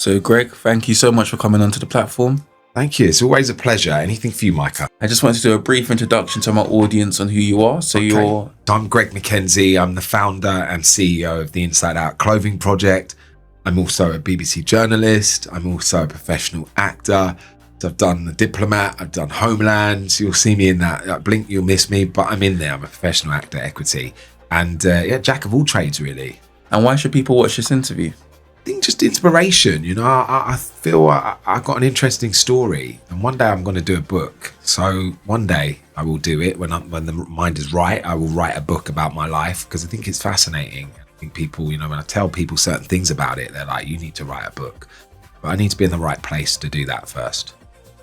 So, Greg, thank you so much for coming onto the platform. Thank you. It's always a pleasure. Anything for you, Micah? I just wanted to do a brief introduction to my audience on who you are. So I'm Greg Mckenzie. I'm the founder and CEO of the Inside Out Clothing Project. I'm also a BBC journalist. I'm also a professional actor. So I've done The Diplomat. I've done Homeland. So you'll see me in that. Blink, you'll miss me, but I'm in there. I'm a professional actor, equity. And jack of all trades, really. And why should people watch this interview? I think just inspiration. I feel I got an interesting story, and one day I'm going to do a book. So one day I will do it when the mind is right. I will write a book about my life because I think it's fascinating. I think people, when I tell people certain things about it, they're like, "You need to write a book." But I need to be in the right place to do that first.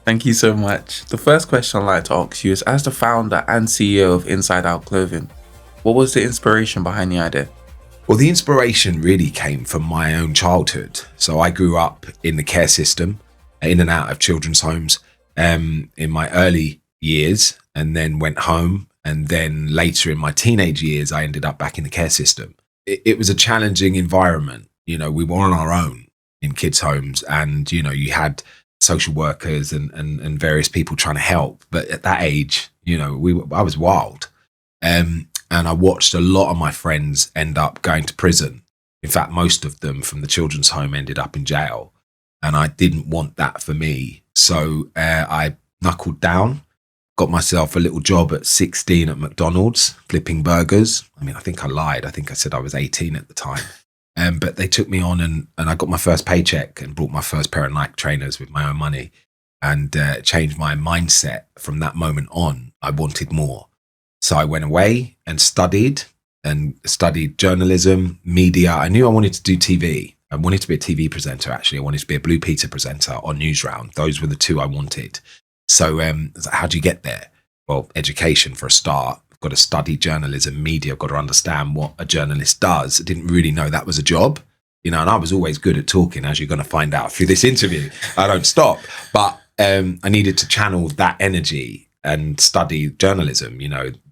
Thank you so much. The first question I'd like to ask you is, as the founder and CEO of Inside Out Clothing, what was the inspiration behind the idea? Well, the inspiration really came from my own childhood. So I grew up in the care system, in and out of children's homes in my early years, and then went home. And then later in my teenage years, I ended up back in the care system. It was a challenging environment. We were on our own in kids' homes, and, you had social workers and various people trying to help. But at that age, I was wild. And I watched a lot of my friends end up going to prison. In fact, most of them from the children's home ended up in jail. And I didn't want that for me. So I knuckled down, got myself a little job at 16 at McDonald's, flipping burgers. I think I lied. I think I said I was 18 at the time. But they took me on and I got my first paycheck and bought my first pair of Nike trainers with my own money, and changed my mindset from that moment on. I wanted more. So I went away and studied journalism, media. I knew I wanted to do TV. I wanted to be a TV presenter, actually. I wanted to be a Blue Peter presenter on Newsround. Those were the two I wanted. So how do you get there? Well, education for a start. I've got to study journalism, media. I've got to understand what a journalist does. I didn't really know that was a job. And I was always good at talking, as you're going to find out through this interview. I don't stop. But I needed to channel that energy and study journalism.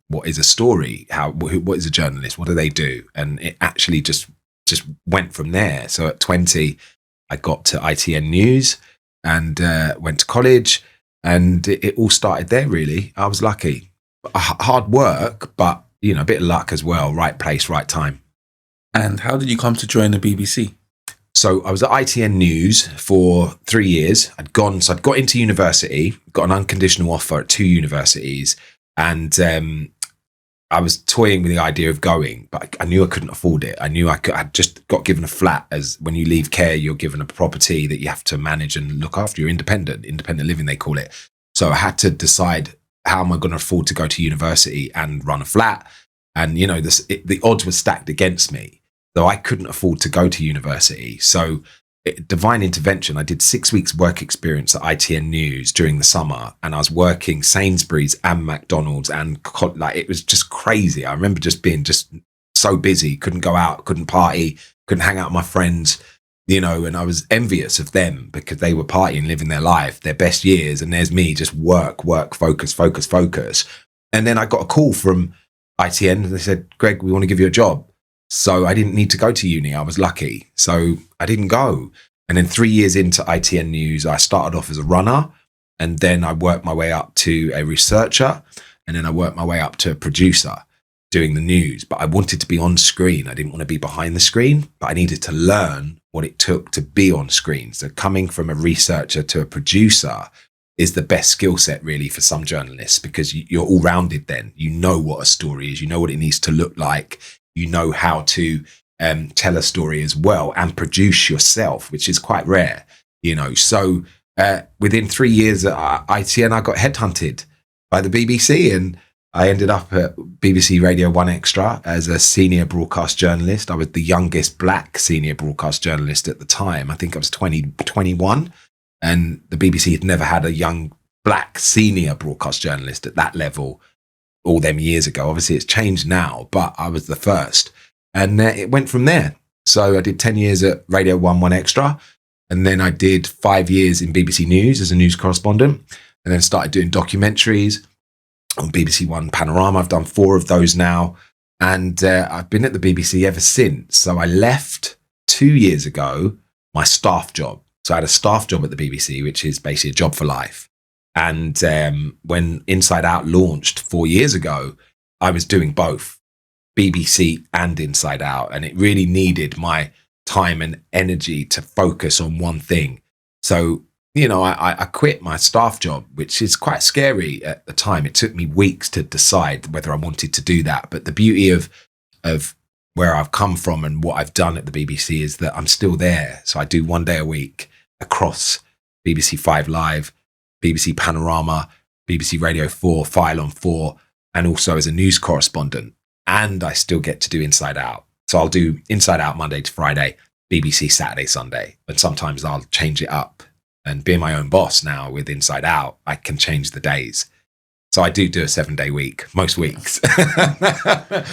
What is a story? What is a journalist? What do they do? And it actually just went from there. So at 20, I got to ITN News and went to college, and it all started there, really. I was lucky. Hard work, but, a bit of luck as well. Right place, right time. And how did you come to join the BBC? So I was at ITN News for 3 years. I'd got into university, got an unconditional offer at 2 universities, and I was toying with the idea of going, but I knew I couldn't afford it. I knew I'd just got given a flat. As when you leave care, you're given a property that you have to manage and look after. You're independent living, they call it. So I had to decide, how am I going to afford to go to university and run a flat? And, the odds were stacked against me, though I couldn't afford to go to university. So divine intervention. I did 6 weeks work experience at ITN News during the summer, and I was working Sainsbury's and McDonald's, and it was just crazy. I remember just being so busy, couldn't go out, couldn't party, couldn't hang out with my friends, and I was envious of them because they were partying, living their life, their best years, and there's me just work, focus. And then I got a call from ITN, and they said, "Greg, we want to give you a job." So I didn't need to go to uni. I was lucky. So I didn't go. And then 3 years into ITN News, I started off as a runner, and then I worked my way up to a researcher, and then I worked my way up to a producer doing the news. But I wanted to be on screen. I didn't want to be behind the screen, but I needed to learn what it took to be on screen. So coming from a researcher to a producer is the best skill set, really, for some journalists, because you're all rounded then. You know what a story is. You know what it needs to look like. You know how to tell a story as well and produce yourself, which is quite rare, So within 3 years at ITN, I got headhunted by the BBC, and I ended up at BBC Radio 1 Extra as a senior broadcast journalist. I was the youngest black senior broadcast journalist at the time. I think I was 21, and the BBC had never had a young black senior broadcast journalist at that level all them years ago. Obviously it's changed now, but I was the first, and it went from there. So I did 10 years at Radio 1 Extra, and then I did 5 years in BBC News as a news correspondent, and then started doing documentaries on BBC One Panorama. I've done 4 of those now, and I've been at the BBC ever since. So I left 2 years ago my staff job. So I had a staff job at the BBC, which is basically a job for life. And when Inside Out launched 4 years ago, I was doing both BBC and Inside Out. And it really needed my time and energy to focus on one thing. So, I quit my staff job, which is quite scary at the time. It took me weeks to decide whether I wanted to do that. But the beauty of where I've come from and what I've done at the BBC is that I'm still there. So I do 1 day a week across BBC 5 Live, BBC Panorama, BBC Radio 4, File on 4, and also as a news correspondent. And I still get to do Inside Out. So I'll do Inside Out Monday to Friday, BBC Saturday, Sunday. And sometimes I'll change it up. And being my own boss now with Inside Out, I can change the days. So I do a 7-day week, most weeks,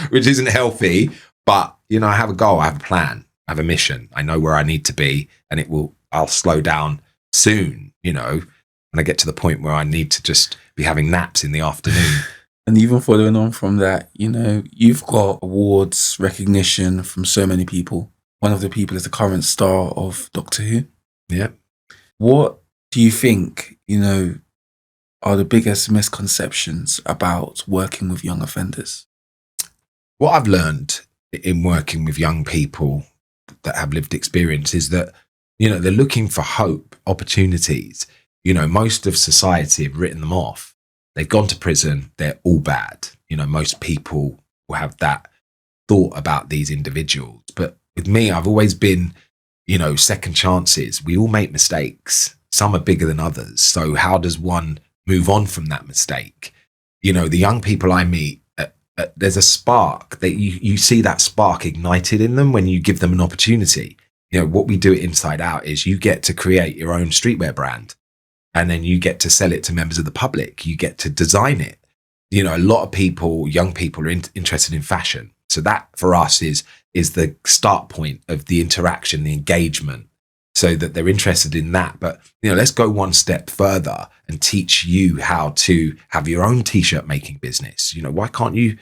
which isn't healthy. But, I have a goal, I have a plan, I have a mission. I know where I need to be, and I'll slow down soon, when I get to the point where I need to just be having naps in the afternoon. And even following on from that, you've got awards, recognition from so many people. One of the people is the current star of Doctor Who. Yeah. What do you think, are the biggest misconceptions about working with young offenders? What I've learned in working with young people that have lived experience is that, they're looking for hope, opportunities. Most of society have written them off. They've gone to prison. They're all bad. Most people will have that thought about these individuals. But with me, I've always been, second chances. We all make mistakes. Some are bigger than others. So how does one move on from that mistake? The young people I meet, there's a spark that you see that spark ignited in them when you give them an opportunity. What we do at Inside Out is you get to create your own streetwear brand. And then you get to sell it to members of the public. You get to design it. A lot of people, young people, are interested in fashion. So that for us is the start point of the interaction, the engagement, so that they're interested in that. But, let's go one step further and teach you how to have your own t-shirt making business. Why can't you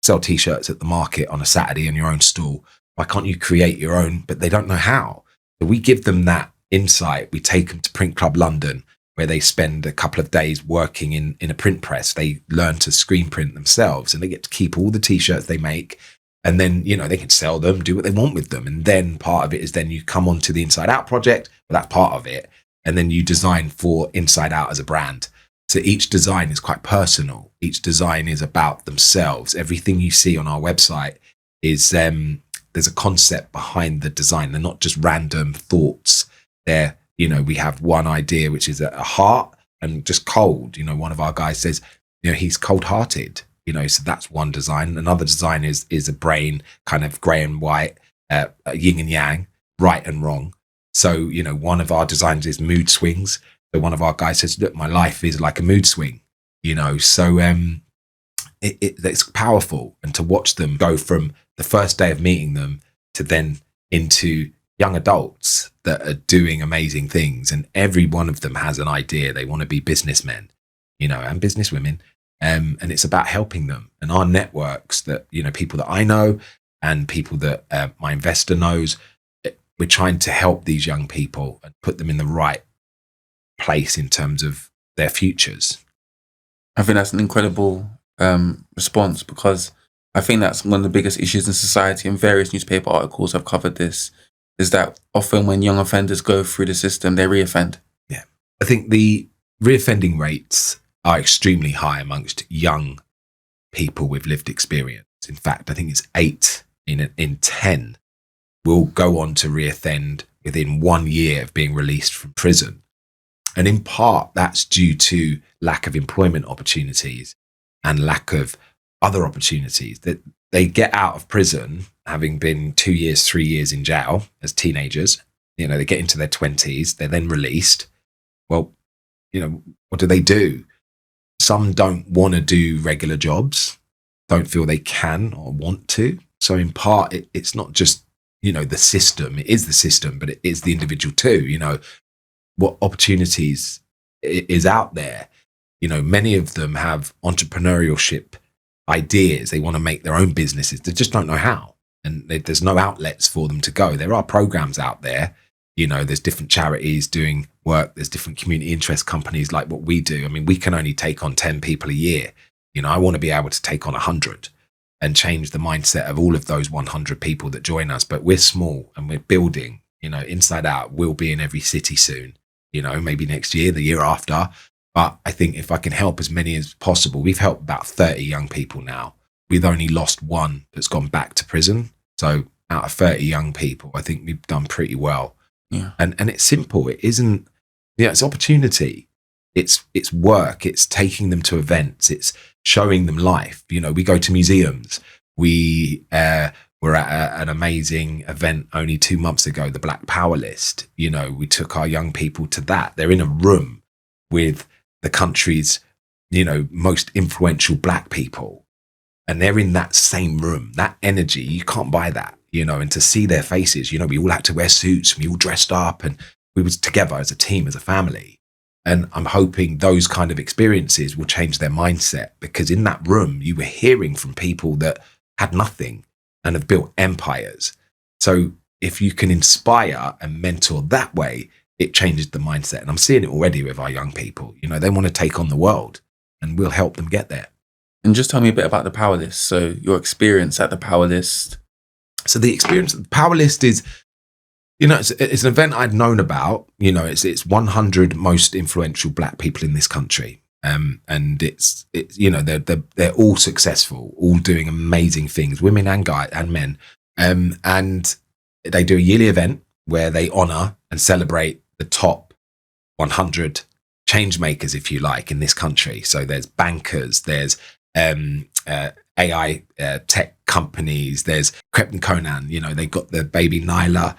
sell t-shirts at the market on a Saturday in your own stall? Why can't you create your own? But they don't know how. So we give them that insight. We take them to Print Club London, where they spend a couple of days working in a print press. They learn to screen print themselves, and they get to keep all the t-shirts they make. And then, they can sell them, do what they want with them. And then part of it is then you come on to the Inside Out project, but that's part of it. And then you design for Inside Out as a brand. So each design is quite personal. Each design is about themselves. Everything you see on our website is, there's a concept behind the design. They're not just random thoughts. They're, we have one idea, which is a heart and just cold. One of our guys says, he's cold-hearted. So that's one design. Another design is a brain, kind of grey and white, yin and yang, right and wrong. So, one of our designs is mood swings. So one of our guys says, look, my life is like a mood swing, So it's powerful. And to watch them go from the first day of meeting them to then into young adults that are doing amazing things, and every one of them has an idea. They want to be businessmen, and businesswomen. And it's about helping them. And our networks that, people that I know and people that my investor knows, we're trying to help these young people and put them in the right place in terms of their futures. I think that's an incredible response, because I think that's one of the biggest issues in society, and various newspaper articles have covered this, is that often when young offenders go through the system, they reoffend. Yeah. I think the reoffending rates are extremely high amongst young people with lived experience. In fact, I think it's 8 in 10 will go on to reoffend within 1 year of being released from prison. And in part, that's due to lack of employment opportunities and lack of other opportunities. That they get out of prison having been 2 years, 3 years in jail as teenagers. They get into their 20s, they're then released. Well, what do? Some don't want to do regular jobs, don't feel they can or want to. So in part, it's not just, the system. It is the system, but it is the individual too. What opportunities is out there? Many of them have entrepreneurship ideas. They want to make their own businesses. They just don't know how. And there's no outlets for them to go. There are programs out there, You know, there's different charities doing work. There's different community interest companies like what we do. I mean, we can only take on 10 people a year. You know, I want to be able to take on 100 and change the mindset of all of those 100 people that join us. But we're small and we're building, you know, inside out. We'll be in every city soon, you know, maybe next year, the year after. But I think if I can help as many as possible, we've helped about 30 young people now. We've only lost one that's gone back to prison. So out of 30 young people, I think we've done pretty well. Yeah. And it's simple. It isn't, it's opportunity. It's work. It's taking them to events. It's showing them life. You know, we go to museums. We were at an amazing event only 2 months ago, the Black Powerlist. You know, we took our young people to that. They're in a room with the country's, you know, most influential Black people. And they're in that same room. That energy, you can't buy that. You know, and to see their faces, you know, we all had to wear suits and we all dressed up and we was together as a team, as a family. And I'm hoping those kind of experiences will change their mindset, because in that room, you were hearing from people that had nothing and have built empires. So if you can inspire and mentor that way, it changes the mindset. And I'm seeing it already with our young people. You know, they want to take on the world and we'll help them get there. And just tell me a bit about the Powerlist. So your experience at the Powerlist. So the experience of the Powerlist is, you know, it's an event I'd known about. You know, it's 100 most influential Black people in this country, and it's you know, they're all successful, all doing amazing things, women and men, and they do a yearly event where they honour and celebrate the top 100 change makers, if you like, in this country. So there's bankers, there's AI tech companies, there's Krept and Konan, you know, they got the baby Nyla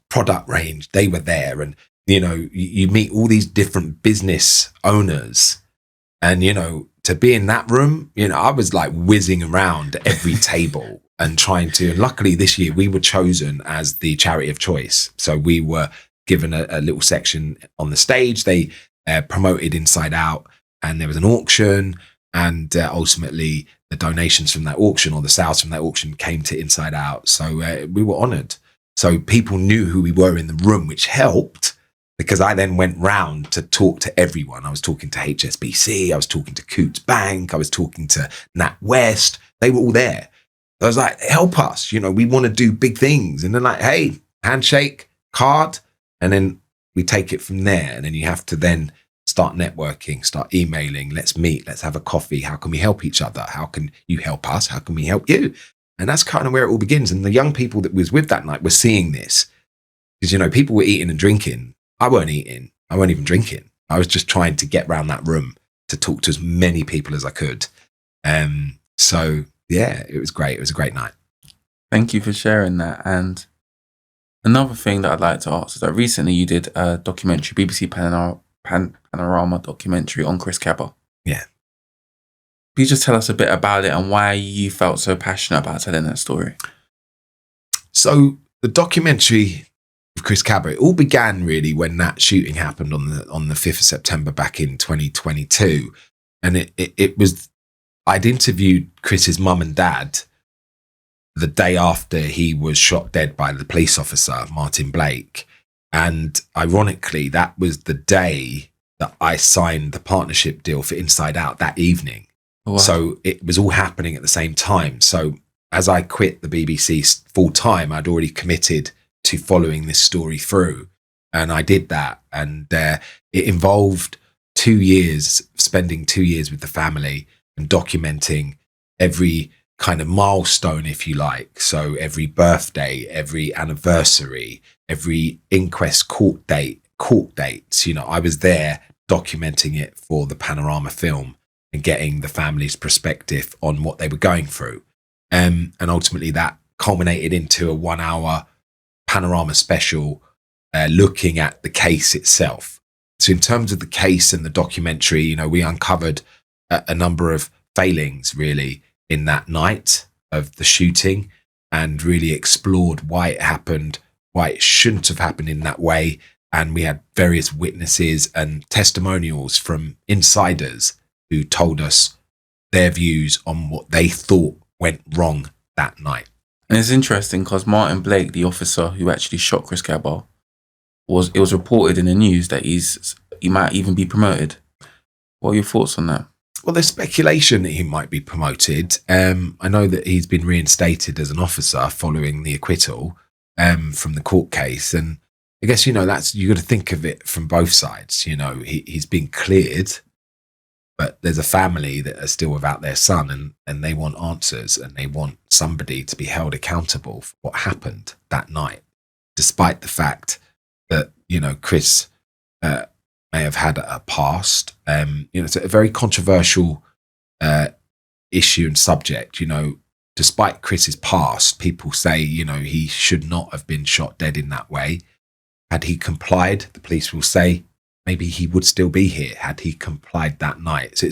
product range. They were there. And, you know, you meet all these different business owners. And, you know, to be in that room, you know, I was like whizzing around every table and trying to, and luckily this year we were chosen as the charity of choice. So we were given a little section on the stage. They promoted Inside Out, and there was an auction. And ultimately, the donations from that auction, or the sales from that auction, came to Inside Out. So we were honoured. So people knew who we were in the room, which helped, because I then went round to talk to everyone. I was talking to HSBC, I was talking to Coots Bank, I was talking to NatWest. They were all there. I was like, help us. You know, we want to do big things. And they're like, hey, handshake, card. And then we take it from there. And then you have to then start networking, start emailing, let's meet, let's have a coffee. How can we help each other? How can you help us? How can we help you? And that's kind of where it all begins. And the young people that was with that night were seeing this, because, you know, people were eating and drinking. I weren't eating. I weren't even drinking. I was just trying to get around that room to talk to as many people as I could. So yeah, it was great. It was a great night. Thank you for sharing that. And another thing that I'd like to ask is that recently you did a documentary, BBC Panorama documentary on Chris Kaba. Yeah. Can you just tell us a bit about it and why you felt so passionate about telling that story? So the documentary of Chris Kaba, it all began really when that shooting happened on the 5th of September back in 2022. And it was, I'd interviewed Chris's mum and dad the day after he was shot dead by the police officer, Martyn Blake. And ironically, that was the day that I signed the partnership deal for Inside Out that evening. Wow. So it was all happening at the same time. So as I quit the BBC full time, I'd already committed to following this story through. And I did that. And it involved 2 years, spending 2 years with the family and documenting every kind of milestone, if you like. So every birthday, every anniversary, every inquest court dates, you know, I was there documenting it for the Panorama film and getting the family's perspective on what they were going through. And ultimately that culminated into a 1 hour Panorama special looking at the case itself. So in terms of the case and the documentary, you know, we uncovered a number of failings really in that night of the shooting, and really explored why it happened, why it shouldn't have happened in that way. And we had various witnesses and testimonials from insiders who told us their views on what they thought went wrong that night. And it's interesting because Martyn Blake, the officer who actually shot Chris Kaba, it was reported in the news that he might even be promoted. What are your thoughts on that? Well, there's speculation that he might be promoted. I know that he's been reinstated as an officer following the acquittal from the court case. And I guess, you got to think of it from both sides. He's been cleared, but there's a family that are still without their son, and they want answers, and they want somebody to be held accountable for what happened that night, despite the fact that, Chris may have had a past. It's a very controversial issue and subject. Despite Chris's past, people say, he should not have been shot dead in that way. Had he complied, the police will say, maybe he would still be here had he complied that night. So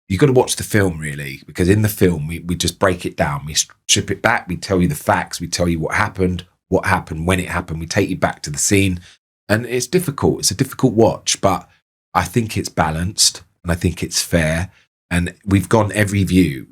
you've got to watch the film, really, because in the film, we just break it down. We strip it back. We tell you the facts. We tell you what happened, when it happened. We take you back to the scene. And it's difficult. It's a difficult watch, but I think it's balanced and I think it's fair. And we've gone every view.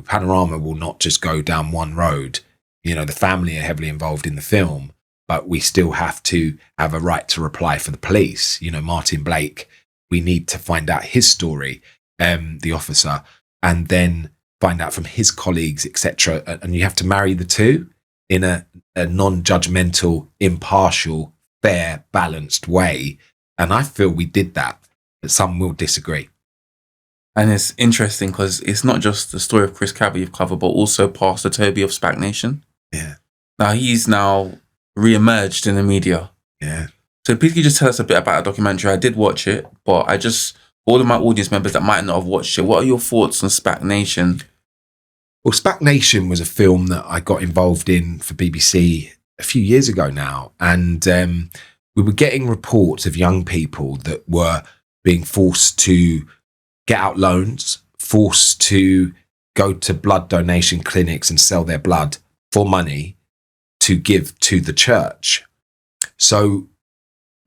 Panorama will not just go down one road. The family are heavily involved in the film, but we still have to have a right to reply for the police. Martyn Blake, we need to find out his story, the officer, and then find out from his colleagues, etc. And you have to marry the two in a non-judgmental, impartial, fair, balanced way. And I feel we did that, but some will disagree. And it's interesting because it's not just the story of Chris Kaba you've covered, but also Pastor Toby of SPAC Nation. Yeah. Now he's now re-emerged in the media. Yeah. So please can you just tell us a bit about the documentary? I did watch it, but all of my audience members that might not have watched it, what are your thoughts on SPAC Nation? Well, SPAC Nation was a film that I got involved in for BBC a few years ago now. And we were getting reports of young people that were being forced to get out loans, forced to go to blood donation clinics and sell their blood for money to give to the church. So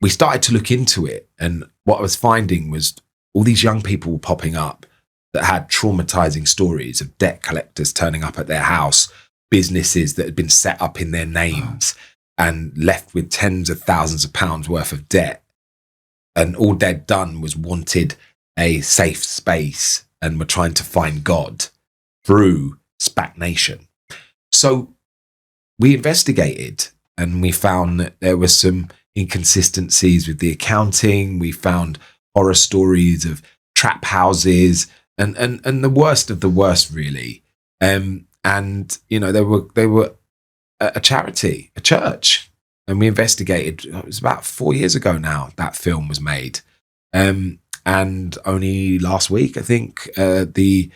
we started to look into it. And what I was finding was all these young people were popping up that had traumatizing stories of debt collectors turning up at their house, businesses that had been set up in their names and left with tens of thousands of pounds worth of debt. And all they'd done was wanted a safe space and were trying to find God through SPAC Nation. So we investigated and we found that there were some inconsistencies with the accounting. We found horror stories of trap houses and the worst of the worst, really. And they were a charity, a church, and we investigated. It was about 4 years ago now that film was made, and only last week I think the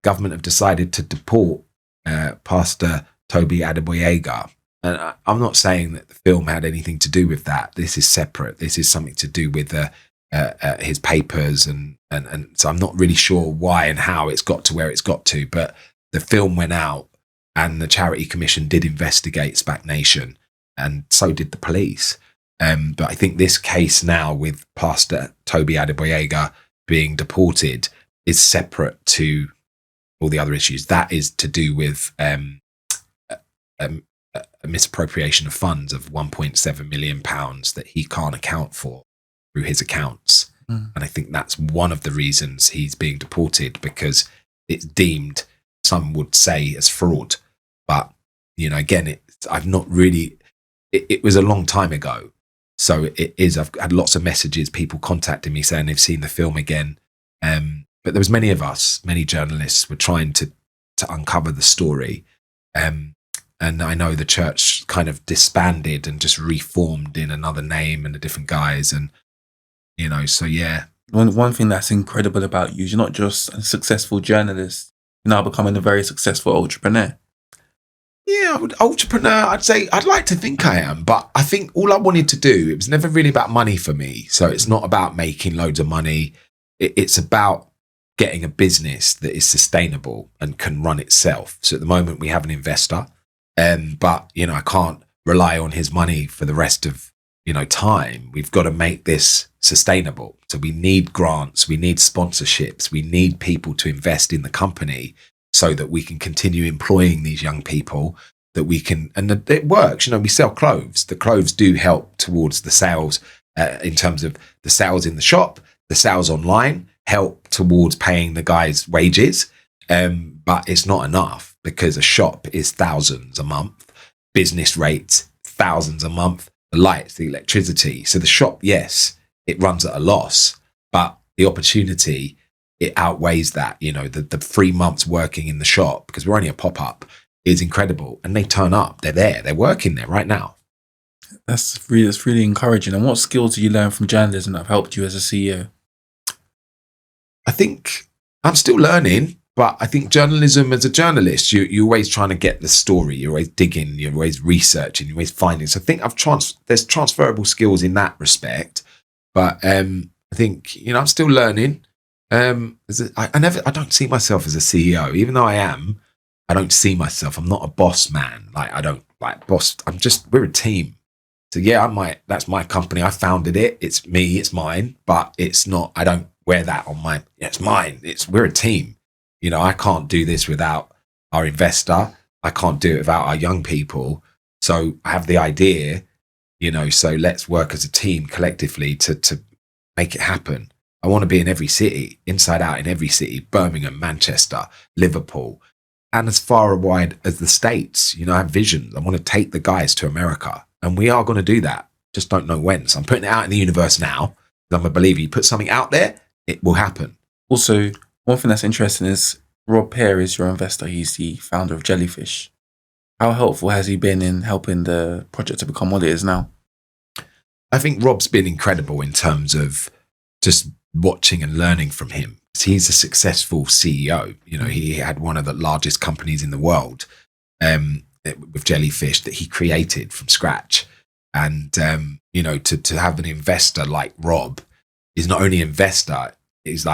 government have decided to deport Pastor Toby Adegboyega. And I'm not saying that the film had anything to do with that. This is separate. This is something to do with his papers, and so I'm not really sure why and how it's got to where it's got to. But the film went out, and the Charity Commission did investigate SPAC Nation, and so did the police. But I think this case now with Pastor Toby Adegboyega being deported is separate to all the other issues. That is to do with a misappropriation of funds of £1.7 million that he can't account for through his accounts. And I think that's one of the reasons he's being deported, because it's deemed, some would say, as fraud. But, again, it was a long time ago. So it is, I've had lots of messages, people contacting me saying they've seen the film again. But there was many journalists were trying to uncover the story. And I know the church kind of disbanded and just reformed in another name and a different guise. And, so yeah. One thing that's incredible about you is you're not just a successful journalist, you're now becoming a very successful entrepreneur. Yeah, entrepreneur, I'd say, I'd like to think I am, but I think all I wanted to do, it was never really about money for me. So it's not about making loads of money. It's about getting a business that is sustainable and can run itself. So at the moment we have an investor, but, I can't rely on his money for the rest of, time. We've got to make this sustainable. So we need grants, we need sponsorships, we need people to invest in the company so that we can continue employing these young people, that we can, and it works. We sell clothes. The clothes do help towards the sales in terms of the sales in the shop, the sales online help towards paying the guys' wages. But it's not enough because a shop is thousands a month, business rates, thousands a month, the lights, the electricity. So the shop, yes, it runs at a loss, but the opportunity, it outweighs that. The 3 months working in the shop, because we're only a pop-up, is incredible. And they turn up, they're there, they're working there right now. That's really encouraging. And what skills do you learn from journalism that have helped you as a CEO? I think I'm still learning, but I think journalism, as a journalist, you're always trying to get the story. You're always digging, you're always researching, you're always finding. So I think there's transferable skills in that respect. But I think, I'm still learning. I don't see myself as a CEO, even though I am. I don't see myself. I'm not a boss man. I don't like boss. We're a team. So yeah, that's my company. I founded it. It's me, it's mine, but it's not, I don't wear that on it's mine. We're a team. I can't do this without our investor. I can't do it without our young people. So I have the idea, so let's work as a team collectively to make it happen. I want to be in every city, inside out in every city, Birmingham, Manchester, Liverpool, and as far wide as the States. I have visions. I want to take the guys to America, and we are going to do that. Just don't know when. So I'm putting it out in the universe now. I'm a believer. You put something out there, it will happen. Also, one thing that's interesting is Pierre is your investor. He's the founder of Jellyfish. How helpful has he been in helping the project to become what it is now? I think Rob's been incredible in terms of just watching and learning from him. He's a successful CEO. He had one of the largest companies in the world with Jellyfish that he created from scratch. And, to have an investor like Rob is not only an investor, he's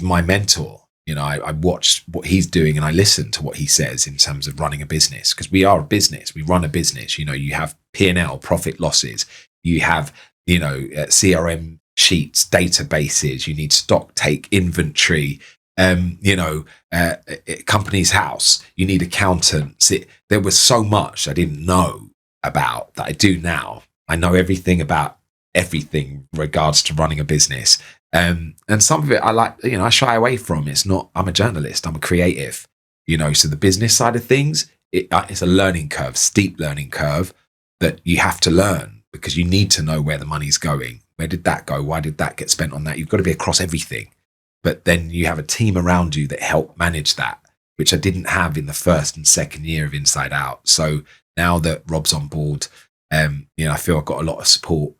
my mentor. I watch what he's doing and I listen to what he says in terms of running a business, because we are a business. We run a business. You have P&L, profit losses. You have, CRM sheets, databases. You need stock take, inventory, company's house. You need accountants. There was so much I didn't know about that I do now. I know everything about everything in regards to running a business. And some of it I like, I shy away from. It's not, I'm a journalist, I'm a creative, so the business side of things, it's a learning curve, steep learning curve that you have to learn, because you need to know where the money's going. Where did that go? Why did that get spent on that? You've got to be across everything. But then you have a team around you that help manage that, which I didn't have in the first and second year of Inside Out. So now that Rob's on board, I feel I've got a lot of support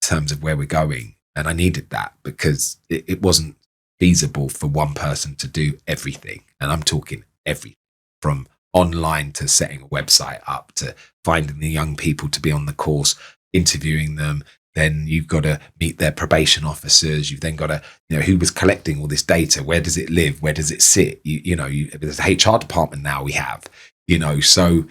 in terms of where we're going. And I needed that because it wasn't feasible for one person to do everything. And I'm talking everything, from online to setting a website up to finding the young people to be on the course, interviewing them. Then you've got to meet their probation officers. You've then got to, who was collecting all this data? Where does it live? Where does it sit? There's a HR department now we have, so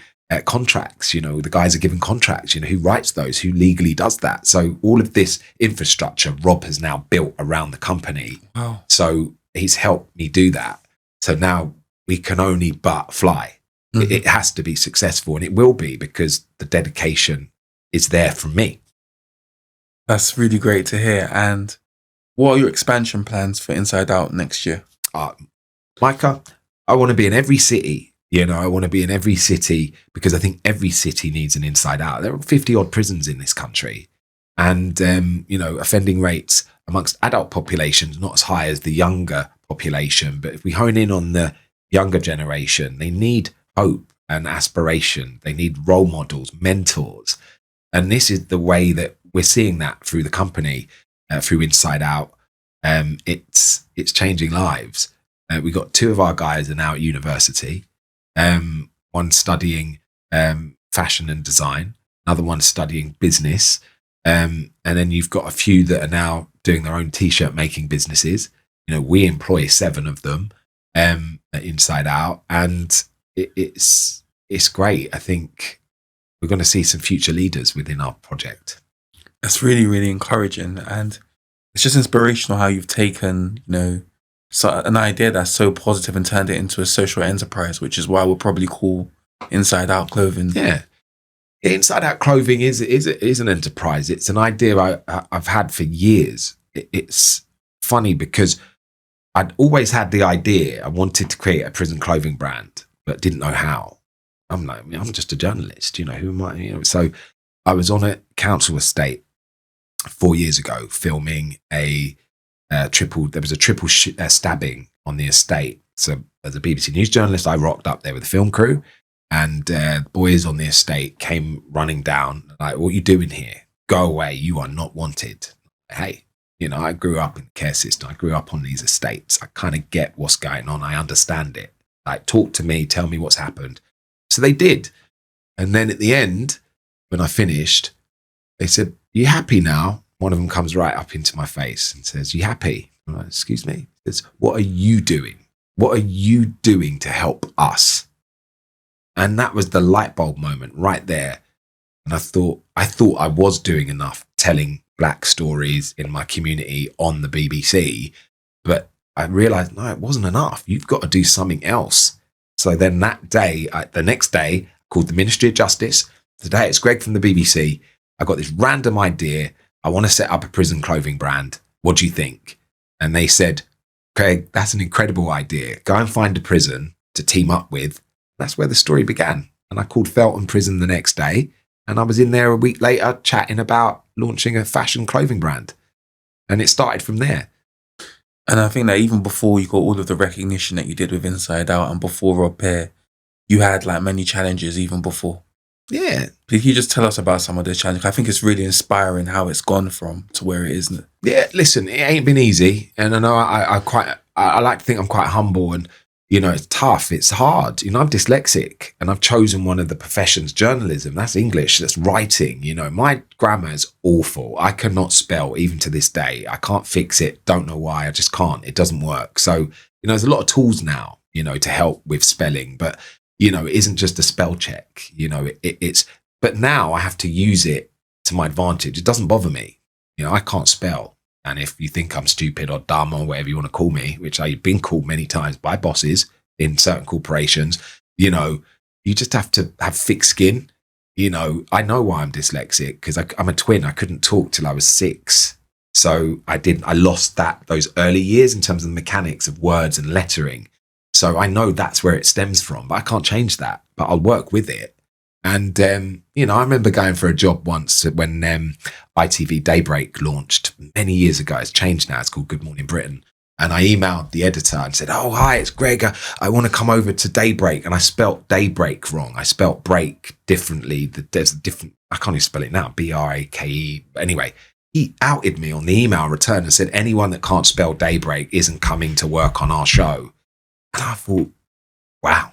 contracts, the guys are given contracts, who writes those, who legally does that. So all of this infrastructure Rob has now built around the company. Wow. So he's helped me do that. So now we can only but fly. Mm-hmm. It has to be successful, and it will be, because the dedication is there from me. That's really great to hear. And what are your expansion plans for Inside Out next year? Micah, I want to be in every city. I want to be in every city, because I think every city needs an Inside Out. There are 50 odd prisons in this country. And, offending rates amongst adult populations, not as high as the younger population. But if we hone in on the younger generation, they need hope and aspiration. They need role models, mentors. And this is the way that we're seeing that through the company, through Inside Out. It's changing lives. We got 2 of our guys are now at university. One studying fashion and design, another one studying business. And then you've got a few that are now doing their own t-shirt making businesses. We employ 7 of them at Inside Out, and it's great. I think we're going to see some future leaders within our project. That's really, really encouraging. And it's just inspirational how you've taken, so an idea that's so positive and turned it into a social enterprise, which is why we'll probably call Inside Out clothing. Yeah. Inside Out clothing is an enterprise. It's an idea I've had for years. It's funny because I'd always had the idea. I wanted to create a prison clothing brand, but didn't know how. I'm like, I'm just a journalist, who am I? So I was on a council estate 4 years ago filming there was a triple stabbing on the estate. So as a BBC News journalist, I rocked up there with the film crew, and boys on the estate came running down like, what are you doing here? Go away. You are not wanted. Hey, I grew up in the care system. I grew up on these estates. I kind of get what's going on. I understand it. Like, talk to me, tell me what's happened. So they did. And then at the end, when I finished, they said, you happy now? One of them comes right up into my face and says, you happy? I'm like, excuse me? He says, what are you doing? What are you doing to help us? And that was the light bulb moment right there. And I thought I was doing enough telling Black stories in my community on the BBC, but I realized, no, it wasn't enough. You've got to do something else. So then that day, the next day, called the Ministry of Justice. Today it's Greg from the BBC. I got this random idea. I want to set up a prison clothing brand. What do you think? And they said, Craig, that's an incredible idea. Go and find a prison to team up with. That's where the story began. And I called Felton Prison the next day. And I was in there a week later chatting about launching a fashion clothing brand. And it started from there. And I think that even before you got all of the recognition that you did with Inside Out and before Pierre, you had like many challenges even before. Yeah. Can you just tell us about some of those challenges? I think it's really inspiring how it's gone from to where it is. Yeah, listen, it ain't been easy. And I know I like to think I'm quite humble, and, it's tough. It's hard. I'm dyslexic, and I've chosen one of the professions, journalism. That's English. That's writing. My grammar is awful. I cannot spell even to this day. I can't fix it. Don't know why. I just can't. It doesn't work. So, there's a lot of tools now, to help with spelling, but it isn't just a spell check, it's, but now I have to use it to my advantage. It doesn't bother me. I can't spell. And if you think I'm stupid or dumb or whatever you want to call me, which I've been called many times by bosses in certain corporations, you just have to have thick skin. I know why I'm dyslexic, because I'm a twin. I couldn't talk till I was 6. So I lost those early years in terms of the mechanics of words and lettering. So I know that's where it stems from, but I can't change that, but I'll work with it. And, I remember going for a job once when ITV Daybreak launched many years ago. It's changed now. It's called Good Morning Britain. And I emailed the editor and said, oh, hi, it's Greg. I want to come over to Daybreak. And I spelt Daybreak wrong. I spelt break differently. There's a different, I can't even spell it now, B-R-A-K-E. Anyway, he outed me on the email return and said, anyone that can't spell Daybreak isn't coming to work on our show. And I thought, wow.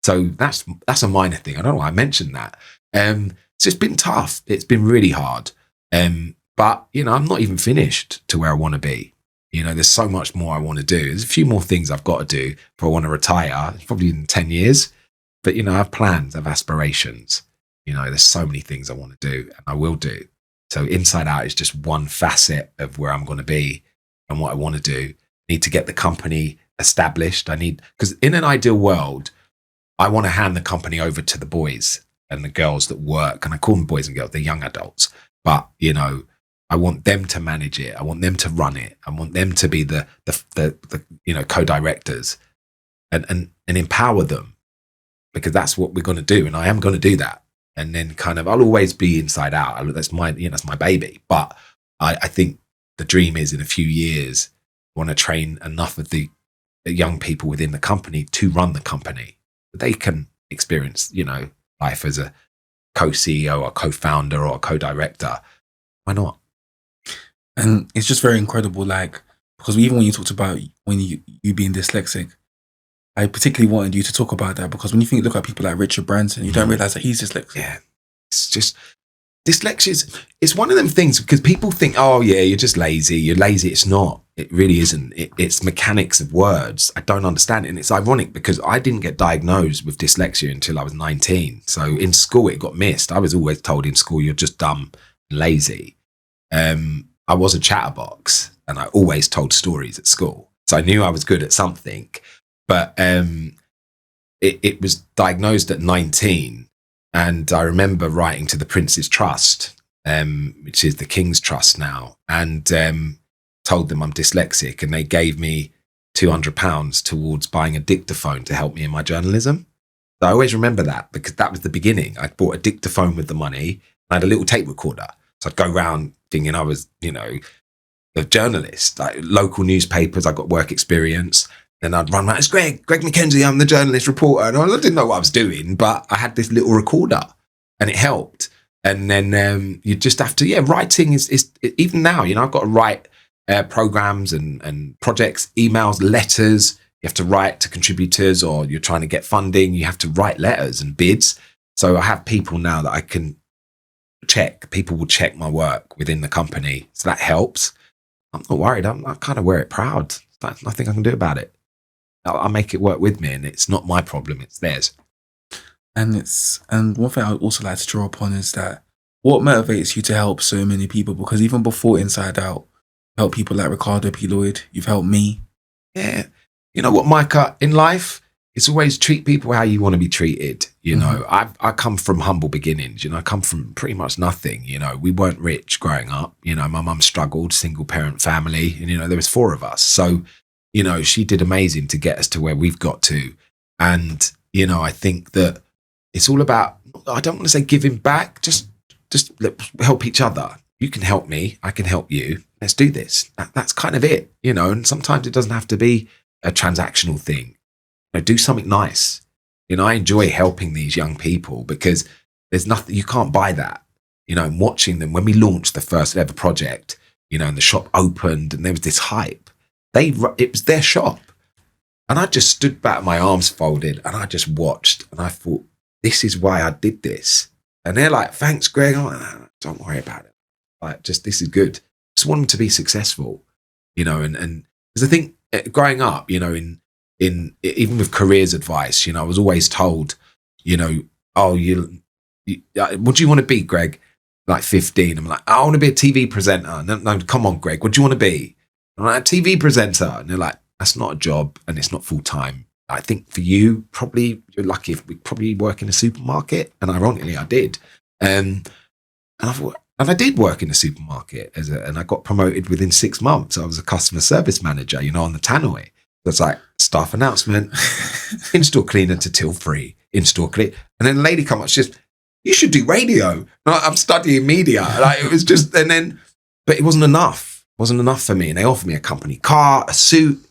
So that's a minor thing. I don't know why I mentioned that. So it's been tough. It's been really hard. But, I'm not even finished to where I want to be. There's so much more I want to do. There's a few more things I've got to do if I want to retire, probably in 10 years. But, I have plans, I have aspirations. There's so many things I want to do and I will do. So Inside Out is just one facet of where I'm going to be and what I want to do. I need to get the company established. Because in an ideal world, I want to hand the company over to the boys and the girls that work. And I call them boys and girls, they're young adults. But, I want them to manage it. I want them to run it. I want them to be the co-directors and empower them, because that's what we're going to do. And I am going to do that. And then I'll always be Inside Out. That's my baby. But I think the dream is in a few years, I want to train enough of the young people within the company to run the company. They can experience, life as a co-CEO or co-founder or co-director. Why not? And it's just very incredible, because even when you talked about when you being dyslexic, I particularly wanted you to talk about that, because when you look at people like Richard Branson, you don't realize that he's dyslexic. Yeah. It's just, dyslexia it's one of them things, because people think, oh yeah, you're just lazy. You're lazy. It's not. It really isn't. It's mechanics of words. I don't understand it. And it's ironic because I didn't get diagnosed with dyslexia until I was 19. So in school, it got missed. I was always told in school, you're just dumb and lazy. I was a chatterbox and I always told stories at school. So I knew I was good at something. But it was diagnosed at 19. And I remember writing to the Prince's Trust, which is the King's Trust now, and told them I'm dyslexic, and they gave me £200 towards buying a dictaphone to help me in my journalism. So I always remember that, because that was the beginning. I bought a dictaphone with the money. I had a little tape recorder. So I'd go around thinking I was, a journalist, like local newspapers. I got work experience. Then I'd run around, it's Greg Mckenzie, I'm the journalist reporter. And I didn't know what I was doing, but I had this little recorder and it helped. And then you just have to, writing is even now, I've got to write programs and projects, emails, letters. You have to write to contributors, or you're trying to get funding. You have to write letters and bids. So I have people now that I can check. People will check my work within the company. So that helps. I'm not worried. I kind of wear it proud. There's nothing I can do about it. I make it work with me, and it's not my problem. It's theirs. And one thing I would also like to draw upon is that what motivates you to help so many people? Because even before Inside Out, you helped people like Ricardo P. Lloyd. You've helped me. Yeah. You know what, Micah, in life, it's always treat people how you want to be treated. I come from humble beginnings. I come from pretty much nothing. We weren't rich growing up. My mum struggled, single parent family, and there was 4 of us. So, she did amazing to get us to where we've got to. And, I think that it's all about, I don't want to say giving back, just help each other. You can help me, I can help you. Let's do this. That's kind of it, and sometimes it doesn't have to be a transactional thing. Do something nice. I enjoy helping these young people because there's nothing, you can't buy that. And watching them when we launched the first ever project, and the shop opened and there was this hype. It was their shop. And I just stood back, my arms folded, and I just watched, and I thought, this is why I did this. And they're like, thanks, Greg. I'm like, "No, don't worry about it. Like, this is good. Just want them to be successful, and because I think growing up, in even with careers advice, I was always told, what do you want to be, Greg? Like 15. I'm like, I want to be a TV presenter. No, come on, Greg. What do you want to be? I'm like, a TV presenter. And they're like, that's not a job and it's not full time. I think for you, probably you're lucky if we probably work in a supermarket. And ironically, I did. And I did work in a supermarket and I got promoted within 6 months. I was a customer service manager, on the tannoy. That's like staff announcement, in-store cleaner to till free, in-store clean. And then the lady come up, she says, you should do radio. And I'm studying media. Like, it was just, but it wasn't enough. It wasn't enough for me. And they offered me a company car, a suit.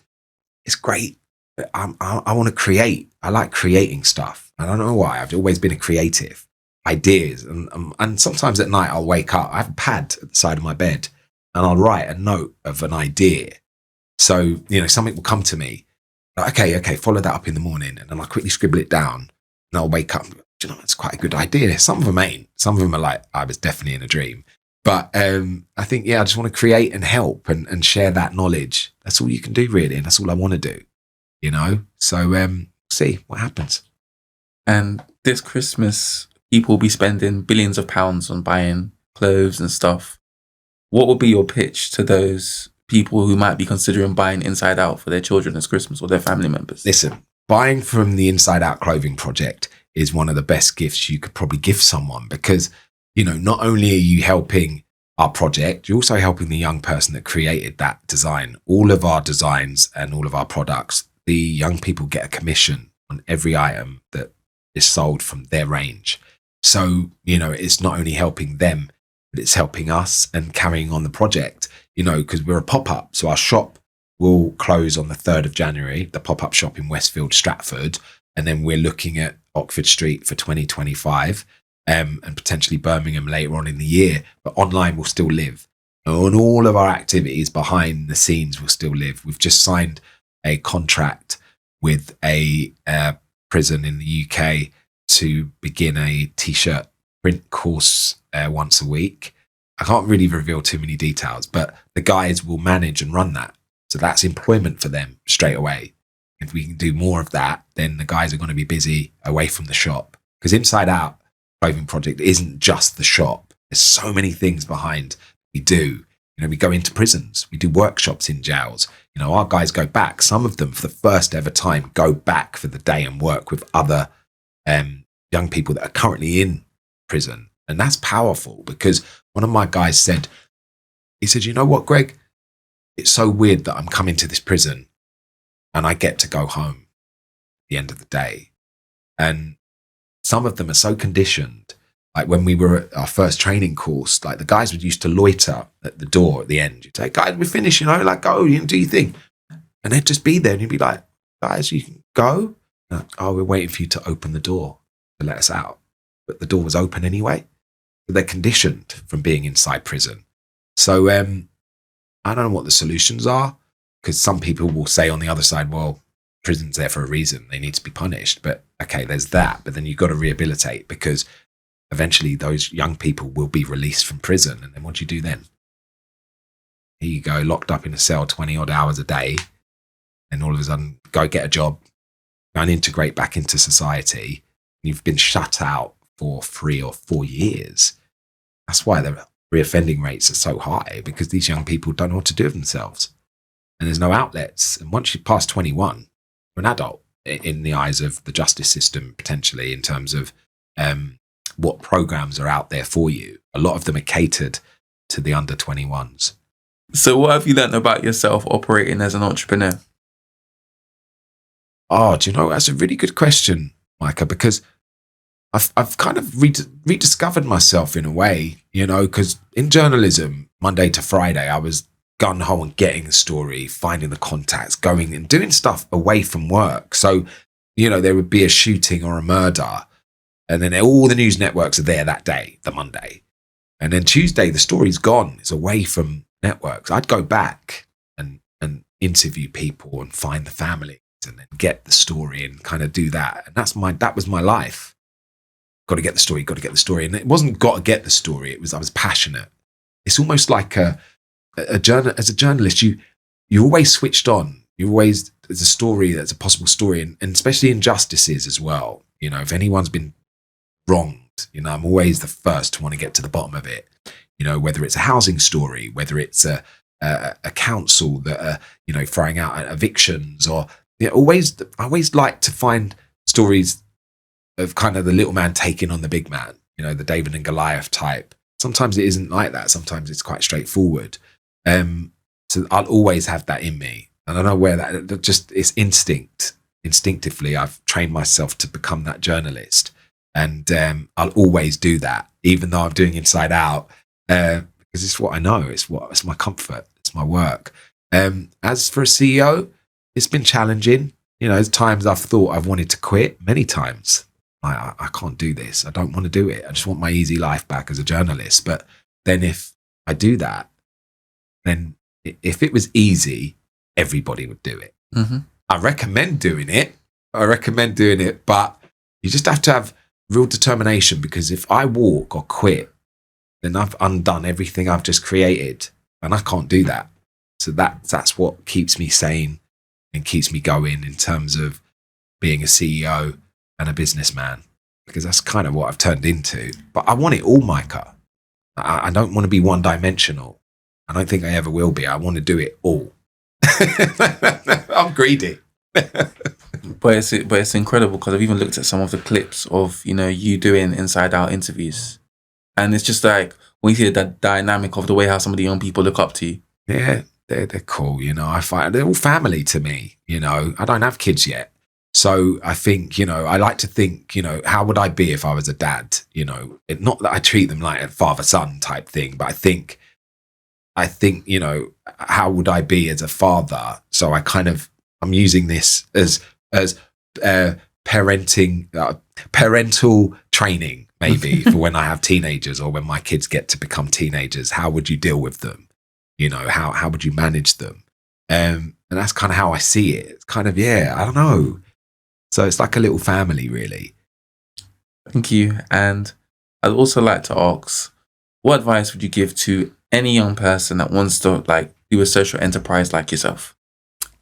It's great. But I want to create. I like creating stuff. I don't know why. I've always been a creative. Ideas. And sometimes at night I'll wake up. I have a pad at the side of my bed and I'll write a note of an idea. So, something will come to me. Like, okay, follow that up in the morning. And then I'll quickly scribble it down. And I'll wake up and go, that's quite a good idea. Some of them ain't. Some of them are like, I was definitely in a dream. But I think, I just want to create and help and share that knowledge. That's all you can do, really. And that's all I want to do, So see what happens. And this Christmas, people will be spending billions of pounds on buying clothes and stuff. What would be your pitch to those people who might be considering buying Inside Out for their children this Christmas or their family members? Listen, buying from the Inside Out clothing project is one of the best gifts you could probably give someone because, not only are you helping our project, you're also helping the young person that created that design. All of our designs and all of our products, the young people get a commission on every item that is sold from their range. So, it's not only helping them, but it's helping us and carrying on the project, because we're a pop-up. So our shop will close on the 3rd of January, the pop-up shop in Westfield, Stratford. And then we're looking at Oxford Street for 2025 and potentially Birmingham later on in the year. But online will still live. And all of our activities behind the scenes will still live. We've just signed a contract with a prison in the UK to begin a T-shirt print course once a week. I can't really reveal too many details, but the guys will manage and run that. So that's employment for them straight away. If we can do more of that, then the guys are going to be busy away from the shop. Because Inside Out Clothing Project isn't just the shop. There's so many things behind we do. You know, we go into prisons, we do workshops in jails. You know, our guys go back. Some of them, for the first ever time, go back for the day and work with other young people that are currently in prison. And that's powerful, because one of my guys said, he said, you know what, Greg? It's so weird that I'm coming to this prison and I get to go home at the end of the day. And some of them are so conditioned. Like when we were at our first training course, like the guys would used to loiter at the door at the end. You'd say, guys, we're finished, you know, like, go, you know, do your thing. And they'd just be there and you'd be like, guys, you can go. Like, oh, we're waiting for you to open the door to let us out. But the door was open anyway. So they're conditioned from being inside prison. So I don't know what the solutions are, because some people will say on the other side, well, prison's there for a reason. They need to be punished. But okay, there's that. But then you've got to rehabilitate, because eventually those young people will be released from prison. And then what do you do then? Here you go, locked up in a cell 20 odd hours a day. And all of a sudden, go get a job, go and integrate back into society. You've been shut out for 3 or 4 years. That's why the reoffending rates are so high, because these young people don't know what to do with themselves. And there's no outlets. And once you pass 21, you're an adult in the eyes of the justice system, potentially, in terms of what programs are out there for you. A lot of them are catered to the under 21s. So what have you learned about yourself operating as an entrepreneur? Oh, do you know, that's a really good question, Micah, because I've kind of rediscovered myself in a way, you know, because in journalism, Monday to Friday, I was gung-ho on getting the story, finding the contacts, going and doing stuff away from work. So, you know, there would be a shooting or a murder, and then all the news networks are there that day, the Monday. And then Tuesday, the story's gone. It's away from networks. I'd go back and interview people and find the families and then get the story and kind of do that. And that was my life. Got to get the story. And it wasn't got to get the story. It was, I was passionate. It's almost like as a journalist, you're always switched on. There's a story that's a possible story, and especially injustices as well. You know, if anyone's been wronged, you know, I'm always the first to want to get to the bottom of it. You know, whether it's a housing story, whether it's a council that are, you know, throwing out evictions, or I always like to find stories of kind of the little man taking on the big man, you know, the David and Goliath type. Sometimes it isn't like that. Sometimes it's quite straightforward. So I'll always have that in me. And I don't know where that just, it's instinctively, I've trained myself to become that journalist. And I'll always do that, even though I'm doing Inside Out, because it's what I know. It's my comfort. It's my work. As for a CEO, it's been challenging. You know, there's times I've thought I've wanted to quit, many times. I can't do this. I don't want to do it. I just want my easy life back as a journalist. But then if I do that, then if it was easy, everybody would do it. Mm-hmm. I recommend doing it, but you just have to have real determination, because if I walk or quit, then I've undone everything I've just created, and I can't do that. So that's what keeps me sane and keeps me going in terms of being a CEO and a businessman, because that's kind of what I've turned into. But I want it all, Micah. I don't want to be one-dimensional. I don't think I ever will be. I want to do it all. I'm greedy. But it's incredible, because I've even looked at some of the clips of, you know, you doing Inside Out interviews, and it's just like when you see the dynamic of the way how some of the young people look up to you. Yeah, they're cool. You know, I find they're all family to me. You know, I don't have kids yet. So I think, you know, I like to think, you know, how would I be if I was a dad? You know, not that I treat them like a father-son type thing, but I think, you know, how would I be as a father? So I'm using this as parental training, maybe, for when I have teenagers or when my kids get to become teenagers. How would you deal with them? You know, how would you manage them? And that's kind of how I see it. It's kind of, yeah, I don't know. So it's like a little family, really. Thank you. And I'd also like to ask, what advice would you give to any young person that wants to like do a social enterprise like yourself?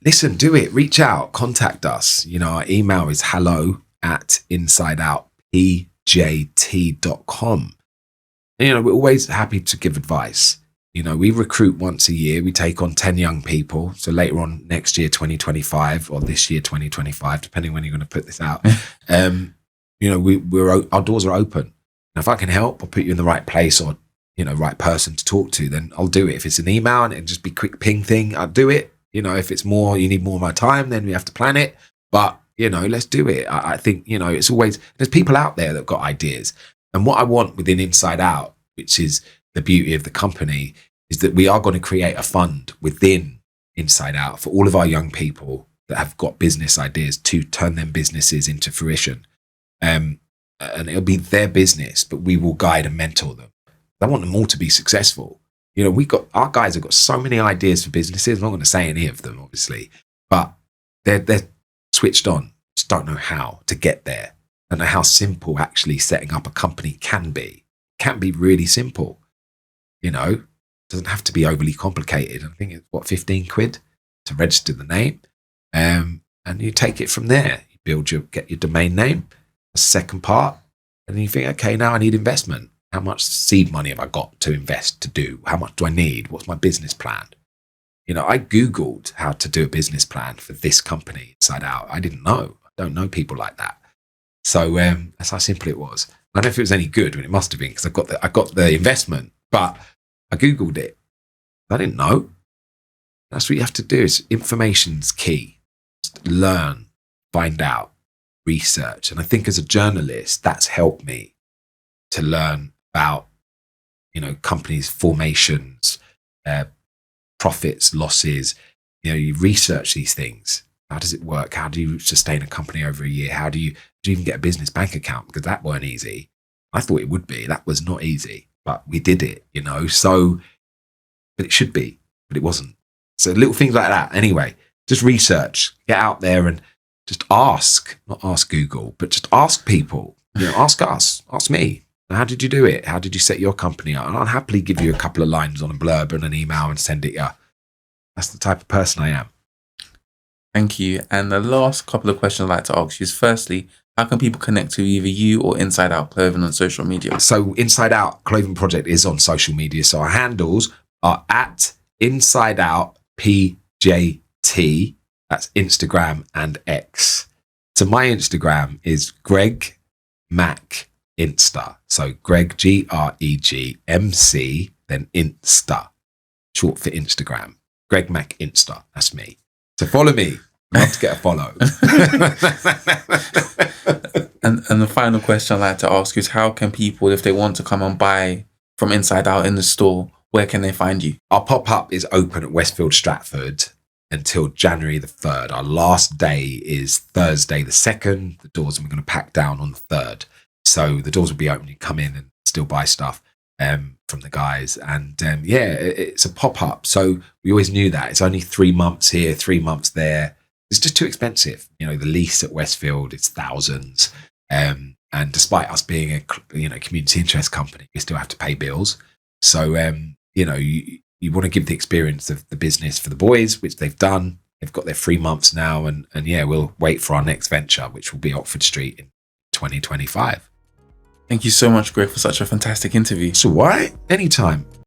Listen, do it. Reach out. Contact us. You know, our email is hello@insideoutpjt.com. And, you know, we're always happy to give advice. You know, we recruit once a year. We take on 10 young people. So later on next year, 2025, or this year, 2025, depending when you're going to put this out, you know, our doors are open. And if I can help or put you in the right place or, you know, right person to talk to, then I'll do it. If it's an email and it just be quick ping thing, I'll do it. You know, if it's more, you need more of my time, then we have to plan it. But, you know, let's do it. I think, you know, it's always, there's people out there that have got ideas. And what I want within Inside Out, which is the beauty of the company, is that we are going to create a fund within Inside Out for all of our young people that have got business ideas to turn them businesses into fruition. And it'll be their business, but we will guide and mentor them. I want them all to be successful. You know, our guys have got so many ideas for businesses. I'm not going to say any of them, obviously, but they're switched on. Just don't know how to get there. Don't know how simple actually setting up a company can be. It can be really simple. You know, it doesn't have to be overly complicated. I think it's 15 quid to register the name. And you take it from there. You get your domain name, the second part, and then you think, okay, now I need investment. How much seed money have I got to invest to do? How much do I need? What's my business plan? You know, I Googled how to do a business plan for this company, Inside Out. I didn't know. I don't know people like that. So that's how simple it was. I don't know if it was any good, but it must have been, because I got the investment, but I Googled it. I didn't know. That's what you have to do. Information's key. Just learn, find out, research. And I think as a journalist, that's helped me to learn about, you know, companies' formations, profits, losses. You know, you research these things. How does it work? How do you sustain a company over a year? How do you even get a business bank account? Because that weren't easy. I thought it would be. That was not easy, but we did it, you know. So, but it should be, but it wasn't. So little things like that. Anyway, just research, get out there and just ask, not ask Google, but just ask people, you know, ask us, ask me. How did you do it? How did you set your company up? And I'll happily give you a couple of lines on a blurb and an email and send it you. That's the type of person I am. Thank you. And the last couple of questions I'd like to ask you is, firstly, how can people connect to either you or Inside Out Clothing on social media? So Inside Out Clothing Project is on social media. So our handles are at Inside Out PJT. That's Instagram and X. So my Instagram is Greg Mac Insta. So Greg, GREG MC, then Insta, short for Instagram. Greg Mac Insta. That's me. So follow me. I'd love to get a follow. And the final question I'd like to ask you is, how can people, if they want to come and buy from Inside Out in the store, where can they find you? Our pop-up is open at Westfield Stratford until January the 3rd. Our last day is Thursday the 2nd. The doors, and we're going to pack down on the 3rd. So the doors will be open. You come in and still buy stuff from the guys. And it's a pop-up. So we always knew that. It's only 3 months here, 3 months there. It's just too expensive. You know, the lease at Westfield, it's thousands. And despite us being a community interest company, we still have to pay bills. So, you want to give the experience of the business for the boys, which they've done. They've got their 3 months now. And we'll wait for our next venture, which will be Oxford Street in 2025. Thank you so much, Greg, for such a fantastic interview. So why? Anytime.